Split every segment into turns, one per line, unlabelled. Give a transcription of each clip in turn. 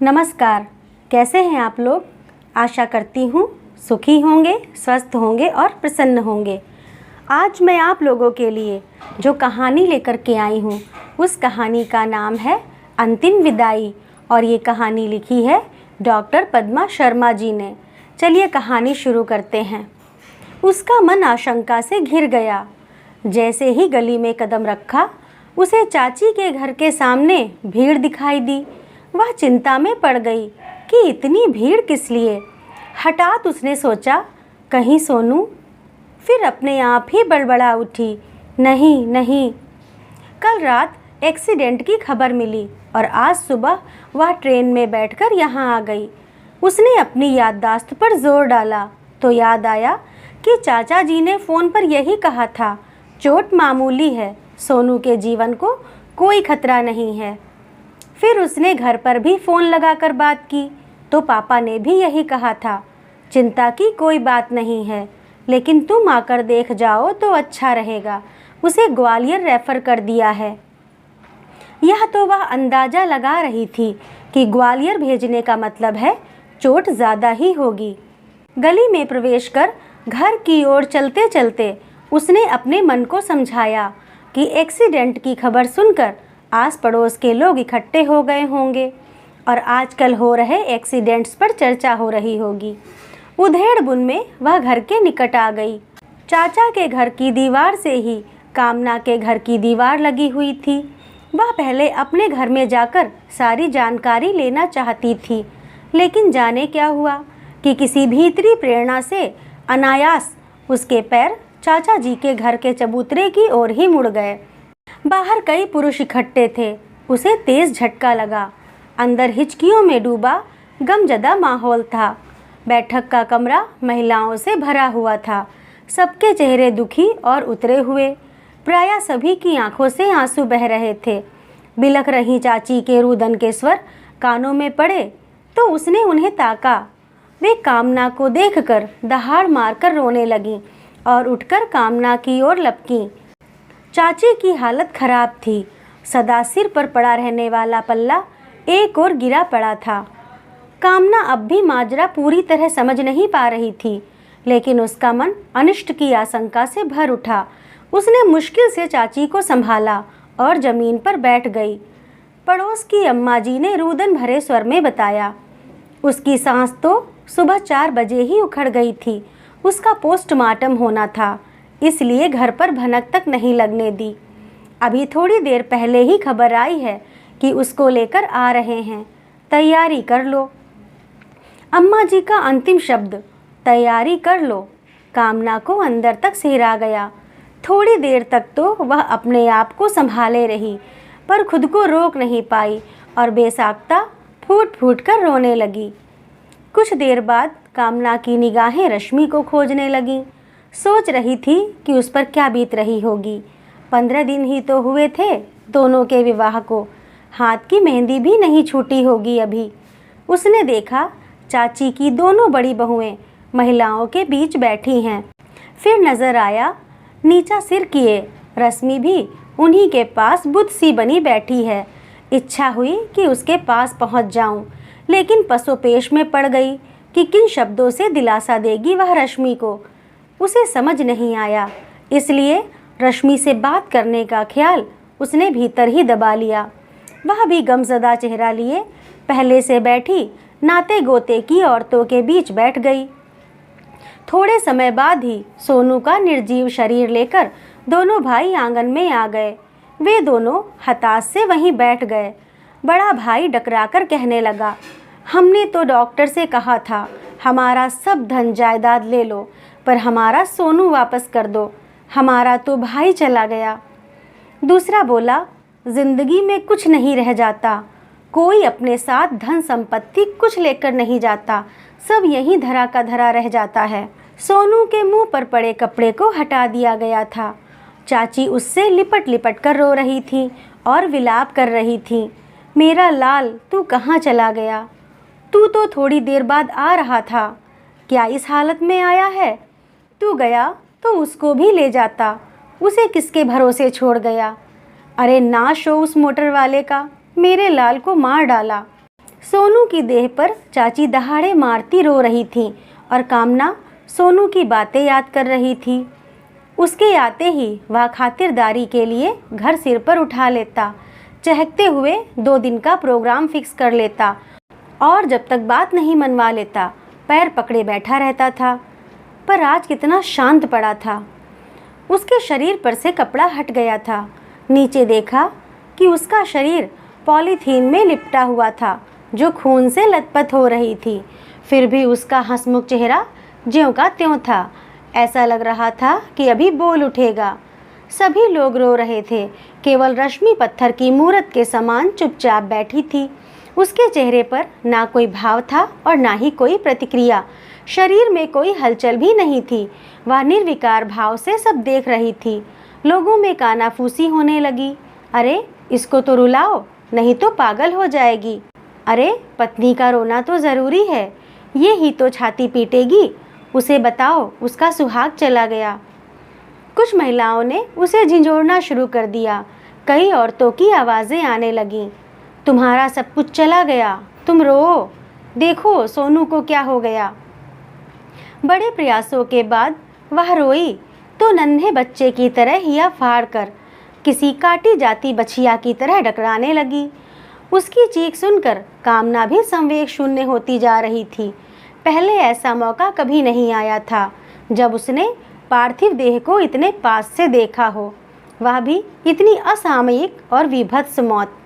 नमस्कार। कैसे हैं आप लोग? आशा करती हूँ सुखी होंगे, स्वस्थ होंगे और प्रसन्न होंगे। आज मैं आप लोगों के लिए जो कहानी लेकर के आई हूँ उस कहानी का नाम है अंतिम विदाई और ये कहानी लिखी है डॉक्टर पद्मा शर्मा जी ने। चलिए कहानी शुरू करते हैं। उसका मन आशंका से घिर गया। जैसे ही गली में कदम रखा उसे चाची के घर के सामने भीड़ दिखाई दी। वह चिंता में पड़ गई कि इतनी भीड़ किस लिए। हठात उसने सोचा, कहीं सोनू। फिर अपने आप ही बड़बड़ा उठी, नहीं नहीं। कल रात एक्सीडेंट की खबर मिली और आज सुबह वह ट्रेन में बैठकर यहाँ आ गई। उसने अपनी याददाश्त पर जोर डाला तो याद आया कि चाचा जी ने फ़ोन पर यही कहा था, चोट मामूली है, सोनू के जीवन को कोई खतरा नहीं है। फिर उसने घर पर भी फ़ोन लगाकर बात की तो पापा ने भी यही कहा था, चिंता की कोई बात नहीं है, लेकिन तुम आकर देख जाओ तो अच्छा रहेगा। उसे ग्वालियर रेफ़र कर दिया है। यह तो वह अंदाज़ा लगा रही थी कि ग्वालियर भेजने का मतलब है चोट ज़्यादा ही होगी। गली में प्रवेश कर घर की ओर चलते चलते उसने अपने मन को समझाया कि एक्सीडेंट की खबर सुनकर आस पड़ोस के लोग इकट्ठे हो गए होंगे और आजकल हो रहे एक्सीडेंट्स पर चर्चा हो रही होगी। उधेड़-बुन में वह घर के निकट आ गई। चाचा के घर की दीवार से ही कामना के घर की दीवार लगी हुई थी। वह पहले अपने घर में जाकर सारी जानकारी लेना चाहती थी, लेकिन जाने क्या हुआ कि किसी भीतरी प्रेरणा से अनायास उसके पैर चाचा जी के घर के चबूतरे की ओर ही मुड़ गए। बाहर कई पुरुष इकट्ठे थे। उसे तेज झटका लगा। अंदर हिचकियों में डूबा गमजदा माहौल था। बैठक का कमरा महिलाओं से भरा हुआ था। सबके चेहरे दुखी और उतरे हुए। प्रायः सभी की आंखों से आंसू बह रहे थे। बिलख रही चाची के रुदन के स्वर कानों में पड़े तो उसने उन्हें ताका। वे कामना को देखकर दहाड़ मारकर रोने लगीं और उठकर कामना की ओर लपकीं। चाची की हालत खराब थी। सदा सिर पर पड़ा रहने वाला पल्ला एक और गिरा पड़ा था। कामना अब भी माजरा पूरी तरह समझ नहीं पा रही थी, लेकिन उसका मन अनिष्ट की आशंका से भर उठा। उसने मुश्किल से चाची को संभाला और जमीन पर बैठ गई। पड़ोस की अम्मा जी ने रुदन भरे स्वर में बताया, उसकी सांस तो सुबह 4 बजे ही उखड़ गई थी। उसका पोस्टमार्टम होना था, इसलिए घर पर भनक तक नहीं लगने दी। अभी थोड़ी देर पहले ही खबर आई है कि उसको लेकर आ रहे हैं, तैयारी कर लो। अम्मा जी का अंतिम शब्द तैयारी कर लो कामना को अंदर तक सिहरा गया। थोड़ी देर तक तो वह अपने आप को संभाले रही, पर खुद को रोक नहीं पाई और बेसाख्ता फूट फूट कर रोने लगी। कुछ देर बाद कामना की निगाहें रश्मि को खोजने लगीं। सोच रही थी कि उस पर क्या बीत रही होगी। 15 दिन ही तो हुए थे दोनों के विवाह को। हाथ की मेहंदी भी नहीं छूटी होगी अभी। उसने देखा चाची की दोनों बड़ी बहुएं महिलाओं के बीच बैठी हैं। फिर नज़र आया नीचा सिर किए रश्मि भी उन्हीं के पास बुत सी बनी बैठी है। इच्छा हुई कि उसके पास पहुंच जाऊं, लेकिन पसोपेश में पड़ गई कि किन शब्दों से दिलासा देगी वह रश्मि को। उसे समझ नहीं आया, इसलिए रश्मि से बात करने का ख्याल उसने भीतर ही दबा लिया। वह भी गमज़दा चेहरा लिए पहले से बैठी नाते गोते की औरतों के बीच बैठ गई। थोड़े समय बाद ही सोनू का निर्जीव शरीर लेकर दोनों भाई आंगन में आ गए। वे दोनों हताश से वहीं बैठ गए। बड़ा भाई डकराकर कहने लगा, हमने तो डॉक्टर से कहा था हमारा सब धन जायदाद ले लो, पर हमारा सोनू वापस कर दो, हमारा तो भाई चला गया। दूसरा बोला, जिंदगी में कुछ नहीं रह जाता, कोई अपने साथ धन संपत्ति कुछ लेकर नहीं जाता, सब यहीं धरा का धरा रह जाता है। सोनू के मुंह पर पड़े कपड़े को हटा दिया गया था। चाची उससे लिपट लिपट कर रो रही थी और विलाप कर रही थी, मेरा लाल तू कहाँ चला गया? तू तो थोड़ी देर बाद आ रहा था, क्या इस हालत में आया है? तू गया तो उसको भी ले जाता, उसे किसके भरोसे छोड़ गया? अरे नाश हो उस मोटर वाले का, मेरे लाल को मार डाला। सोनू की देह पर चाची दहाड़े मारती रो रही थी और कामना सोनू की बातें याद कर रही थी। उसके आते ही वह खातिरदारी के लिए घर सिर पर उठा लेता, चहकते हुए 2 दिन का प्रोग्राम फिक्स कर लेता और जब तक बात नहीं मनवा लेता पैर पकड़े बैठा रहता था। पर आज कितना शांत पड़ा था। उसके शरीर पर से कपड़ा हट गया था। नीचे देखा कि उसका शरीर पॉलीथीन में लिपटा हुआ था जो खून से लथपथ हो रही थी। फिर भी उसका हंसमुख चेहरा ज्यों का त्यों था। ऐसा लग रहा था कि अभी बोल उठेगा। सभी लोग रो रहे थे, केवल रश्मि पत्थर की मूरत के समान चुपचाप बैठी थी। उसके चेहरे पर ना कोई भाव था और ना ही कोई प्रतिक्रिया। शरीर में कोई हलचल भी नहीं थी। वह निर्विकार भाव से सब देख रही थी। लोगों में कानाफूसी होने लगी। अरे इसको तो रुलाओ, नहीं तो पागल हो जाएगी। अरे पत्नी का रोना तो ज़रूरी है, ये ही तो छाती पीटेगी। उसे बताओ उसका सुहाग चला गया। कुछ महिलाओं ने उसे झिंझोड़ना शुरू कर दिया। कई औरतों की आवाज़ें आने लगीं। तुम्हारा सब कुछ चला गया, तुम रो, देखो सोनू को क्या हो गया। बड़े प्रयासों के बाद वह रोई तो नन्हे बच्चे की तरह हिया फाड़ कर किसी काटी जाती बछिया की तरह डकराने लगी। उसकी चीख सुनकर कामना भी संवेग शून्य होती जा रही थी। पहले ऐसा मौका कभी नहीं आया था जब उसने पार्थिव देह को इतने पास से देखा हो, वह भी इतनी असामयिक और विभत्स मौत।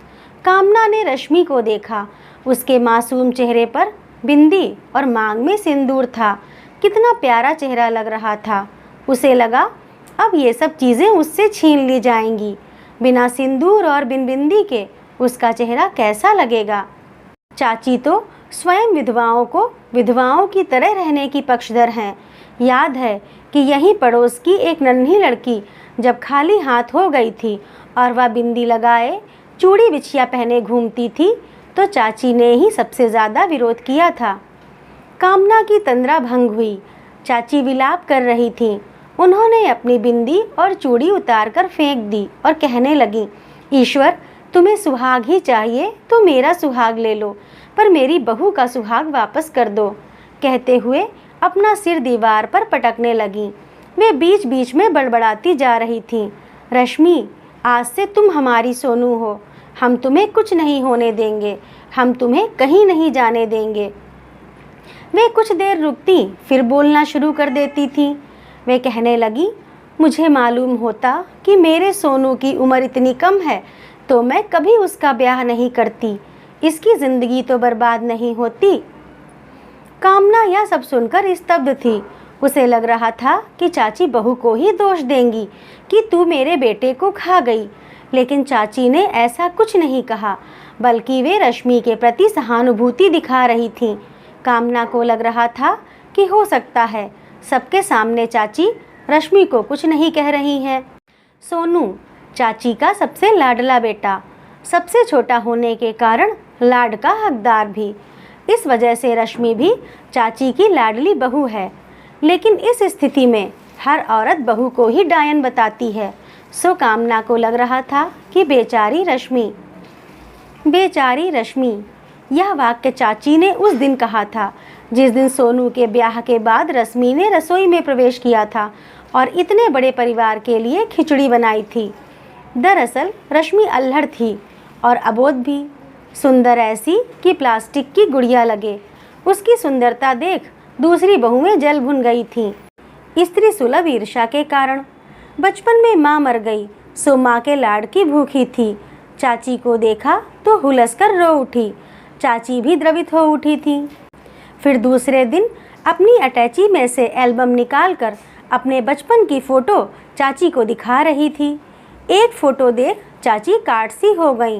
कामना ने रश्मि को देखा। उसके मासूम चेहरे पर बिंदी और मांग में सिंदूर था। कितना प्यारा चेहरा लग रहा था। उसे लगा अब ये सब चीज़ें उससे छीन ली जाएंगी। बिना सिंदूर और बिन बिंदी के उसका चेहरा कैसा लगेगा। चाची तो स्वयं विधवाओं को विधवाओं की तरह रहने की पक्षधर हैं। याद है कि यहीं पड़ोस की एक नन्ही लड़की जब खाली हाथ हो गई थी और वह बिंदी लगाए चूड़ी बिछिया पहने घूमती थी तो चाची ने ही सबसे ज़्यादा विरोध किया था। कामना की तंद्रा भंग हुई। चाची विलाप कर रही थीं। उन्होंने अपनी बिंदी और चूड़ी उतार कर फेंक दी और कहने लगी, ईश्वर तुम्हें सुहाग ही चाहिए तो मेरा सुहाग ले लो, पर मेरी बहू का सुहाग वापस कर दो। कहते हुए अपना सिर दीवार पर पटकने लगी। वे बीच बीच में बड़बड़ाती जा रही थीं। रश्मि, आज से तुम हमारी सोनू हो। हम तुम्हें कुछ नहीं होने देंगे, हम तुम्हें कहीं नहीं जाने देंगे। वे कुछ देर रुकती फिर बोलना शुरू कर देती थीं। वे कहने लगी, मुझे मालूम होता कि मेरे सोनू की उम्र इतनी कम है तो मैं कभी उसका ब्याह नहीं करती। इसकी ज़िंदगी तो बर्बाद नहीं होती। कामना यह सब सुनकर स्तब्ध थी। उसे लग रहा था कि चाची बहू को ही दोष देंगी कि तू मेरे बेटे को खा गई, लेकिन चाची ने ऐसा कुछ नहीं कहा, बल्कि वे रश्मि के प्रति सहानुभूति दिखा रही थीं। कामना को लग रहा था कि हो सकता है सबके सामने चाची रश्मि को कुछ नहीं कह रही हैं। सोनू चाची का सबसे लाडला बेटा, सबसे छोटा होने के कारण लाड का हकदार भी। इस वजह से रश्मि भी चाची की लाडली बहू है। लेकिन इस स्थिति में हर औरत बहू को ही डायन बताती है। सो कामना को लग रहा था कि बेचारी रश्मि, बेचारी रश्मि। यह वाक्य चाची ने उस दिन कहा था जिस दिन सोनू के ब्याह के बाद रश्मि ने रसोई में प्रवेश किया था और इतने बड़े परिवार के लिए खिचड़ी बनाई थी। दरअसल रश्मि अल्हड़ थी और अबोध भी, सुंदर ऐसी कि प्लास्टिक की गुड़िया लगे। उसकी सुंदरता देख दूसरी बहुएं जल भुन गई थीं। स्त्री सुलभ ईर्ष्या के कारण। बचपन में माँ मर गई सो माँ के लाड की भूखी थी। चाची को देखा तो हुलस कर रो उठी। चाची भी द्रवित हो उठी थी। फिर दूसरे दिन अपनी अटैची में से एल्बम निकालकर अपने बचपन की फ़ोटो चाची को दिखा रही थी। एक फ़ोटो देख चाची काट सी हो गई।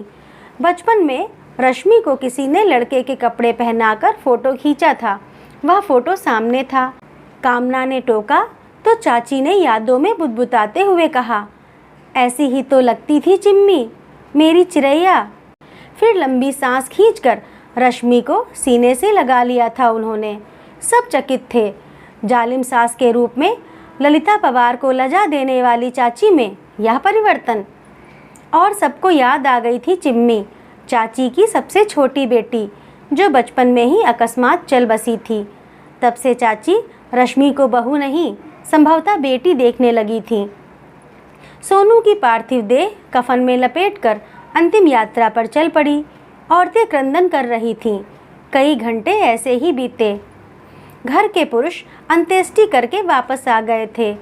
बचपन में रश्मि को किसी ने लड़के के कपड़े पहनाकर फ़ोटो खींचा था। वह फ़ोटो सामने था। कामना ने टोका तो चाची ने यादों में बुदबुदाते हुए कहा, ऐसी ही तो लगती थी चिम्मी, मेरी चिरैया। फिर लंबी सांस खींचकर रश्मि को सीने से लगा लिया था उन्होंने। सब चकित थे। जालिम सास के रूप में ललिता पवार को लजा देने वाली चाची में यह परिवर्तन। और सबको याद आ गई थी चिम्मी, चाची की सबसे छोटी बेटी जो बचपन में ही अकस्मात चल बसी थी। तब से चाची रश्मि को बहू नहीं, संभवतः बेटी देखने लगी थी। सोनू की पार्थिव देह कफन में लपेटकर अंतिम यात्रा पर चल पड़ी। औरतें क्रंदन कर रही थीं। कई घंटे ऐसे ही बीते। घर के पुरुष अंत्येष्टि करके वापस आ गए थे।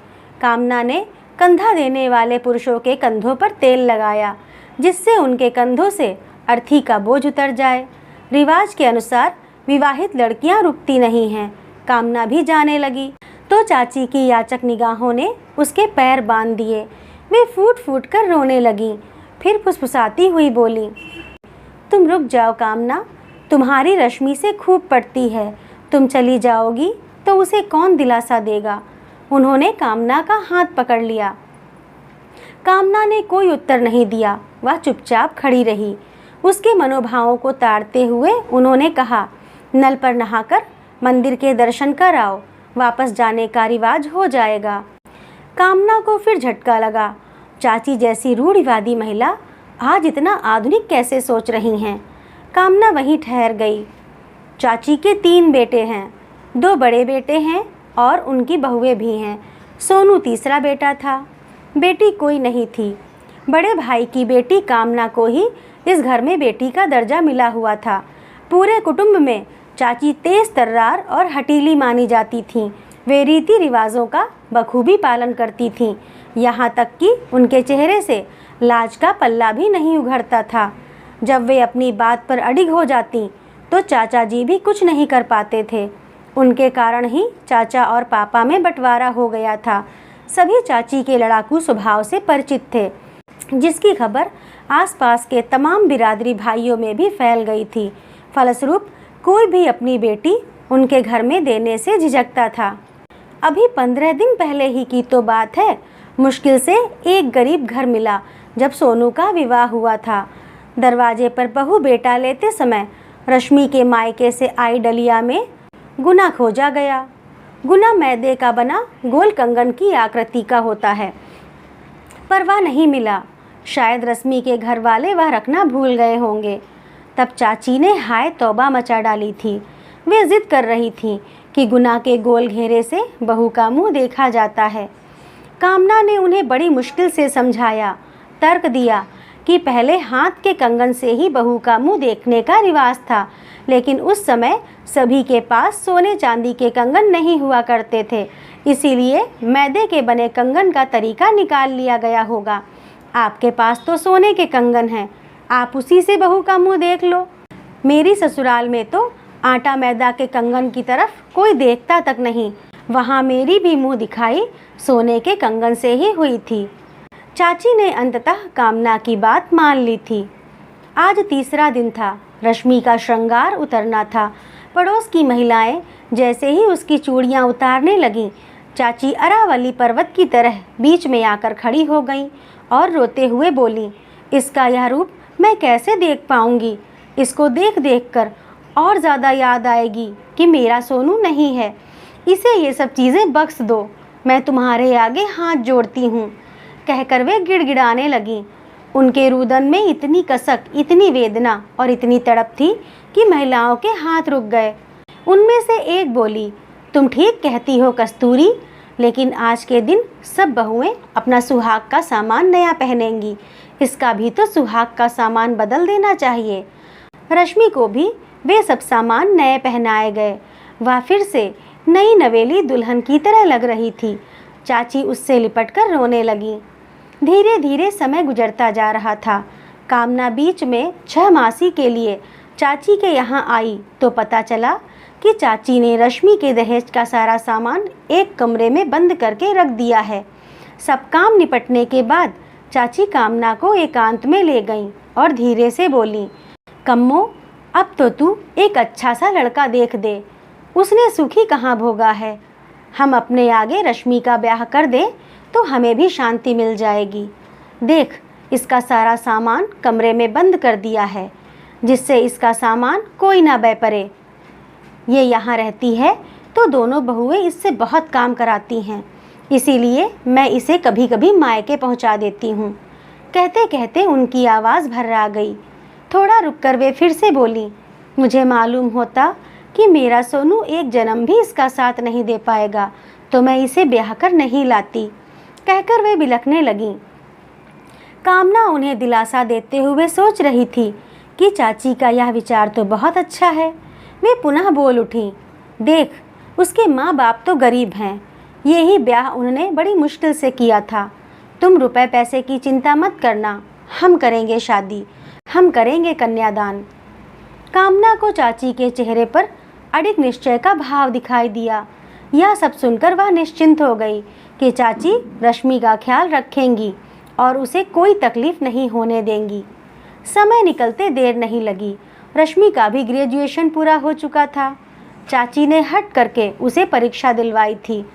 कामना ने कंधा देने वाले पुरुषों के कंधों पर तेल लगाया, जिससे उनके कंधों से अर्थी का बोझ उतर जाए। रिवाज के अनुसार विवाहित लड़कियां रुकती नहीं हैं। कामना भी जाने लगी तो चाची की याचक निगाहों ने उसके पैर बांध दिए। वे फूट फूट कर रोने लगी। फिर फुसफुसाती हुई बोली, तुम रुक जाओ कामना, तुम्हारी रश्मि से खूब पड़ती है। तुम चली जाओगी तो उसे कौन दिलासा देगा। उन्होंने कामना का हाथ पकड़ लिया। कामना ने कोई उत्तर नहीं दिया। वह चुपचाप खड़ी रही। उसके मनोभावों को ताड़ते हुए उन्होंने कहा, नल पर नहाकर मंदिर के दर्शन कर आओ, वापस जाने का रिवाज हो जाएगा। कामना को फिर झटका लगा। चाची जैसी रूढ़िवादी महिला आज इतना आधुनिक कैसे सोच रही हैं। कामना वहीं ठहर गई। चाची के 3 बेटे हैं। 2 बड़े बेटे हैं और उनकी बहुएं भी हैं। सोनू तीसरा बेटा था। बेटी कोई नहीं थी। बड़े भाई की बेटी कामना को ही इस घर में बेटी का दर्जा मिला हुआ था। पूरे कुटुंब में चाची तेज तर्रार और हटीली मानी जाती थीं। वे रीति रिवाजों का बखूबी पालन करती थीं, यहाँ तक कि उनके चेहरे से लाज का पल्ला भी नहीं उघड़ता था। जब वे अपनी बात पर अडिग हो जाती तो चाचा जी भी कुछ नहीं कर पाते थे। उनके कारण ही चाचा और पापा में बंटवारा हो गया था। सभी चाची के लड़ाकू स्वभाव से परिचित थे, जिसकी खबर आसपास के तमाम बिरादरी भाइयों में भी फैल गई थी। फलस्वरूप कोई भी अपनी बेटी उनके घर में देने से झिझकता था। अभी 15 दिन पहले ही की तो बात है। मुश्किल से एक गरीब घर मिला जब सोनू का विवाह हुआ था। दरवाजे पर बहू बेटा लेते समय रश्मि के मायके से आई डलिया में गुना खोजा गया। गुना मैदे का बना गोल कंगन की आकृति का होता है, पर वह नहीं मिला। शायद रश्मि के घर वाले वह रखना भूल गए होंगे। तब चाची ने हाय तौबा मचा डाली थी। वे जिद कर रही थी कि गुना के गोल घेरे से बहू का मुंह देखा जाता है। कामना ने उन्हें बड़ी मुश्किल से समझाया, तर्क दिया कि पहले हाथ के कंगन से ही बहू का मुंह देखने का रिवाज था, लेकिन उस समय सभी के पास सोने चांदी के कंगन नहीं हुआ करते थे, इसीलिए मैदे के बने कंगन का तरीका निकाल लिया गया होगा। आपके पास तो सोने के कंगन हैं, आप उसी से बहू का मुंह देख लो। मेरी ससुराल में तो आटा मैदा के कंगन की तरफ कोई देखता तक नहीं। वहाँ मेरी भी मुंह दिखाई सोने के कंगन से ही हुई थी। चाची ने अंततः कामना की बात मान ली थी। आज तीसरा दिन था। रश्मि का श्रृंगार उतरना था। पड़ोस की महिलाएं जैसे ही उसकी चूड़ियां उतारने लगीं, चाची अरावली पर्वत की तरह बीच में आकर खड़ी हो गईं और रोते हुए बोली, इसका यह रूप मैं कैसे देख पाऊंगी। इसको देख देख कर और ज़्यादा याद आएगी कि मेरा सोनू नहीं है। इसे ये सब चीज़ें बख्श दो, मैं तुम्हारे आगे हाथ जोड़ती हूँ। कहकर वे गिड़गिड़ाने लगीं। उनके रुदन में इतनी कसक, इतनी वेदना और इतनी तड़प थी कि महिलाओं के हाथ रुक गए। उनमें से एक बोली, तुम ठीक कहती हो कस्तूरी, लेकिन आज के दिन सब बहुएं अपना सुहाग का सामान नया पहनेंगी। इसका भी तो सुहाग का सामान बदल देना चाहिए। रश्मि को भी वे सब सामान नए पहनाए गए। वह फिर से नई नवेली दुल्हन की तरह लग रही थी। चाची उससे लिपटकर रोने लगी। धीरे धीरे समय गुजरता जा रहा था। कामना बीच में 6 मासी के लिए चाची के यहाँ आई तो पता चला कि चाची ने रश्मि के दहेज का सारा सामान एक कमरे में बंद करके रख दिया है। सब काम निपटने के बाद चाची कामना को एकांत में ले गईं और धीरे से बोली, कम्मो, अब तो तू एक अच्छा सा लड़का देख दे। उसने सुखी कहाँ भोगा है। हम अपने आगे रश्मि का ब्याह कर दें तो हमें भी शांति मिल जाएगी। देख, इसका सारा सामान कमरे में बंद कर दिया है, जिससे इसका सामान कोई ना बेपरे। ये यहाँ रहती है तो दोनों बहुएं इससे बहुत काम कराती हैं, इसीलिए मैं इसे कभी कभी मायके पहुँचा देती हूँ। कहते कहते उनकी आवाज़ भर्रा गई। थोड़ा रुककर वे फिर से बोली, मुझे मालूम होता कि मेरा सोनू एक जन्म भी इसका साथ नहीं दे पाएगा तो मैं इसे ब्याह कर नहीं लाती, कहकर वे बिलखने लगीं। कामना उन्हें दिलासा देते हुए सोच रही थी कि चाची का यह विचार तो बहुत अच्छा है। वे पुनः बोल उठी, देख, उसके माँ बाप तो गरीब हैं, यही ब्याह उन्होंने बड़ी मुश्किल से किया था। तुम रुपए पैसे की चिंता मत करना, हम करेंगे शादी, हम करेंगे कन्यादान। कामना को चाची के चेहरे पर अडिग निश्चय का भाव दिखाई दिया। यह सब सुनकर वह निश्चिंत हो गई कि चाची रश्मि का ख्याल रखेंगी और उसे कोई तकलीफ नहीं होने देंगी। समय निकलते देर नहीं लगी। रश्मि का भी ग्रेजुएशन पूरा हो चुका था। चाची ने हट करके उसे परीक्षा दिलवाई थी।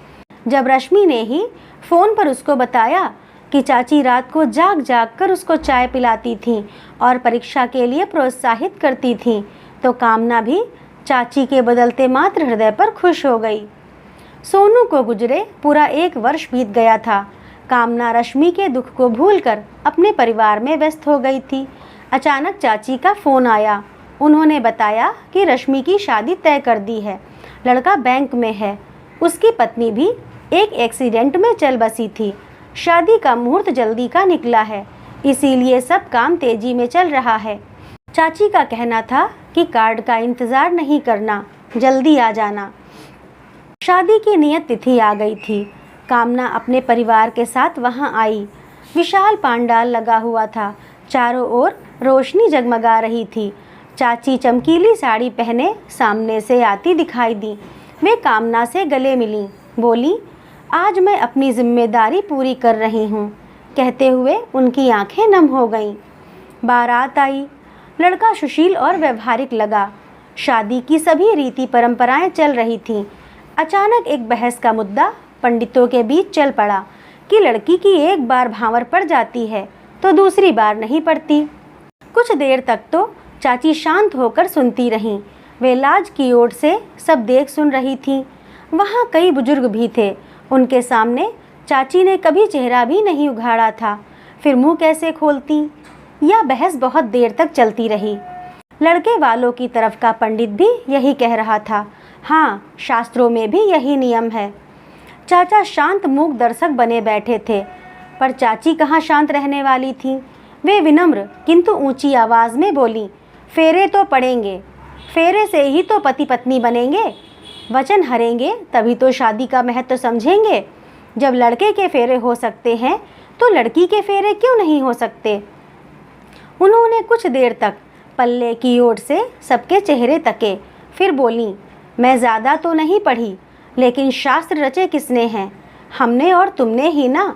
जब रश्मि ने ही फ़ोन पर उसको बताया कि चाची रात को जाग जाग कर उसको चाय पिलाती थी और परीक्षा के लिए प्रोत्साहित करती थी, तो कामना भी चाची के बदलते मात्र हृदय पर खुश हो गई। सोनू को गुजरे पूरा 1 वर्ष बीत गया था। कामना रश्मि के दुख को भूलकर अपने परिवार में व्यस्त हो गई थी। अचानक चाची का फ़ोन आया। उन्होंने बताया कि रश्मि की शादी तय कर दी है, लड़का बैंक में है, उसकी पत्नी भी एक एक्सीडेंट में चल बसी थी। शादी का मुहूर्त जल्दी का निकला है, इसीलिए सब काम तेजी में चल रहा है। चाची का कहना था कि कार्ड का इंतज़ार नहीं करना, जल्दी आ जाना। शादी की नियत तिथि आ गई थी। कामना अपने परिवार के साथ वहां आई। विशाल पांडाल लगा हुआ था, चारों ओर रोशनी जगमगा रही थी। चाची चमकीली साड़ी पहने सामने से आती दिखाई दी। वे कामना से गले मिलीं, बोली, आज मैं अपनी जिम्मेदारी पूरी कर रही हूँ, कहते हुए उनकी आंखें नम हो गईं। बारात आई। लड़का सुशील और व्यवहारिक लगा। शादी की सभी रीति परंपराएं चल रही थीं। अचानक एक बहस का मुद्दा पंडितों के बीच चल पड़ा कि लड़की की एक बार भांवर पड़ जाती है तो दूसरी बार नहीं पड़ती। कुछ देर तक तो चाची शांत होकर सुनती रहीं। वे लाज की ओर से सब देख सुन रही थीं। वहाँ कई बुजुर्ग भी थे। उनके सामने चाची ने कभी चेहरा भी नहीं उघाड़ा था, फिर मुंह कैसे खोलती? यह बहस बहुत देर तक चलती रही। लड़के वालों की तरफ का पंडित भी यही कह रहा था, हाँ, शास्त्रों में भी यही नियम है। चाचा शांत मूक दर्शक बने बैठे थे, पर चाची कहाँ शांत रहने वाली थीं। वे विनम्र किंतु ऊंची आवाज़ में बोली, फेरे तो पड़ेंगे, फेरे से ही तो पति पत्नी बनेंगे। वचन हरेंगे तभी तो शादी का महत्व समझेंगे। जब लड़के के फेरे हो सकते हैं तो लड़की के फेरे क्यों नहीं हो सकते? उन्होंने कुछ देर तक पल्ले की ओर से सबके चेहरे तके, फिर बोली, मैं ज़्यादा तो नहीं पढ़ी, लेकिन शास्त्र रचे किसने हैं? हमने और तुमने ही ना।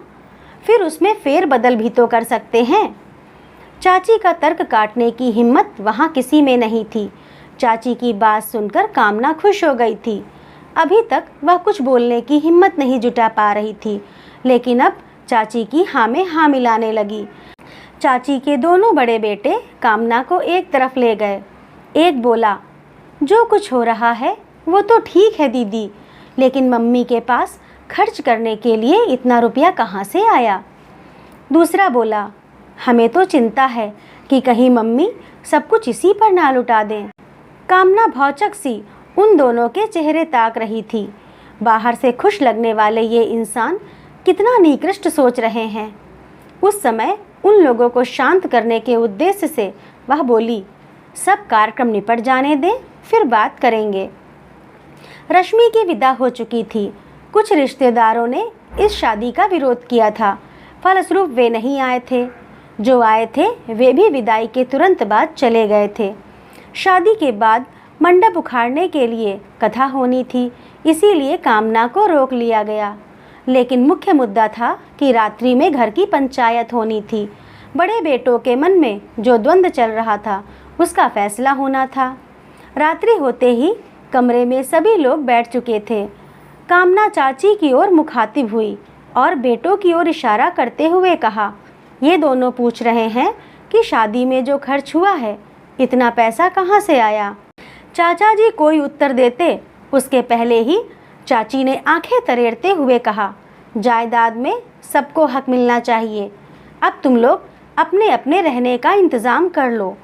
फिर उसमें फेर बदल भी तो कर सकते हैं। चाची का तर्क काटने की हिम्मत वहाँ किसी में नहीं थी। चाची की बात सुनकर कामना खुश हो गई थी। अभी तक वह कुछ बोलने की हिम्मत नहीं जुटा पा रही थी, लेकिन अब चाची की हाँ में हाँ मिलाने लगी। चाची के दोनों बड़े बेटे कामना को एक तरफ ले गए। एक बोला, जो कुछ हो रहा है वो तो ठीक है दीदी, लेकिन मम्मी के पास खर्च करने के लिए इतना रुपया कहाँ से आया? दूसरा बोला, हमें तो चिंता है कि कहीं मम्मी सब कुछ इसी पर ना लुटा दें। कामना भौचक सी उन दोनों के चेहरे ताक रही थी। बाहर से खुश लगने वाले ये इंसान कितना निकृष्ट सोच रहे हैं। उस समय उन लोगों को शांत करने के उद्देश्य से वह बोली, सब कार्यक्रम निपट जाने दें, फिर बात करेंगे। रश्मि की विदा हो चुकी थी। कुछ रिश्तेदारों ने इस शादी का विरोध किया था, फलस्वरूप वे नहीं आए थे। जो आए थे वे भी विदाई के तुरंत बाद चले गए थे। शादी के बाद मंडप उखाड़ने के लिए कथा होनी थी, इसीलिए कामना को रोक लिया गया। लेकिन मुख्य मुद्दा था कि रात्रि में घर की पंचायत होनी थी। बड़े बेटों के मन में जो द्वंद्व चल रहा था उसका फैसला होना था। रात्रि होते ही कमरे में सभी लोग बैठ चुके थे। कामना चाची की ओर मुखातिब हुई और बेटों की ओर इशारा करते हुए कहा, ये दोनों पूछ रहे हैं कि शादी में जो खर्च हुआ है इतना पैसा कहाँ से आया? चाचा जी कोई उत्तर देते उसके पहले ही चाची ने आंखें तरेड़ते हुए कहा, जायदाद में सबको हक मिलना चाहिए। अब तुम लोग अपने अपने रहने का इंतज़ाम कर लो।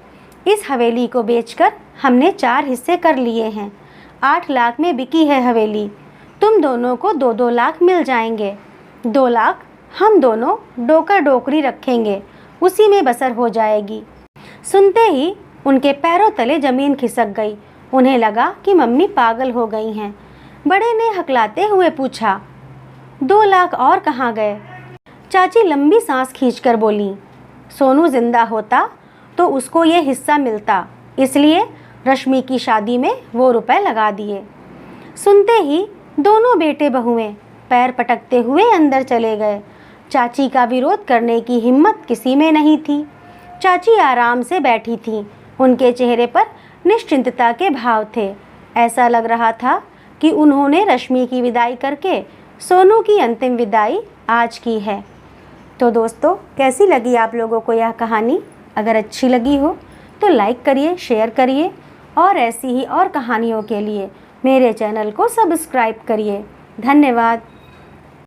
इस हवेली को बेचकर हमने 4 हिस्से कर लिए हैं। 8 लाख में बिकी है हवेली। तुम दोनों को 2-2 लाख मिल जाएंगे। 2 लाख हम दोनों डोकर डोकरी रखेंगे, उसी में बसर हो जाएगी। सुनते ही उनके पैरों तले जमीन खिसक गई। उन्हें लगा कि मम्मी पागल हो गई हैं। बड़े ने हकलाते हुए पूछा, 2 लाख और कहाँ गए? चाची लंबी सांस खींचकर बोली, सोनू जिंदा होता तो उसको ये हिस्सा मिलता, इसलिए रश्मि की शादी में वो रुपए लगा दिए। सुनते ही दोनों बेटे बहुएं पैर पटकते हुए अंदर चले गए। चाची का विरोध करने की हिम्मत किसी में नहीं थी। चाची आराम से बैठी थीं। उनके चेहरे पर निश्चिंतता के भाव थे। ऐसा लग रहा था कि उन्होंने रश्मि की विदाई करके सोनू की अंतिम विदाई आज की है। तो दोस्तों, कैसी लगी आप लोगों को यह कहानी? अगर अच्छी लगी हो तो लाइक करिए, शेयर करिए और ऐसी ही और कहानियों के लिए मेरे चैनल को सब्सक्राइब करिए। धन्यवाद।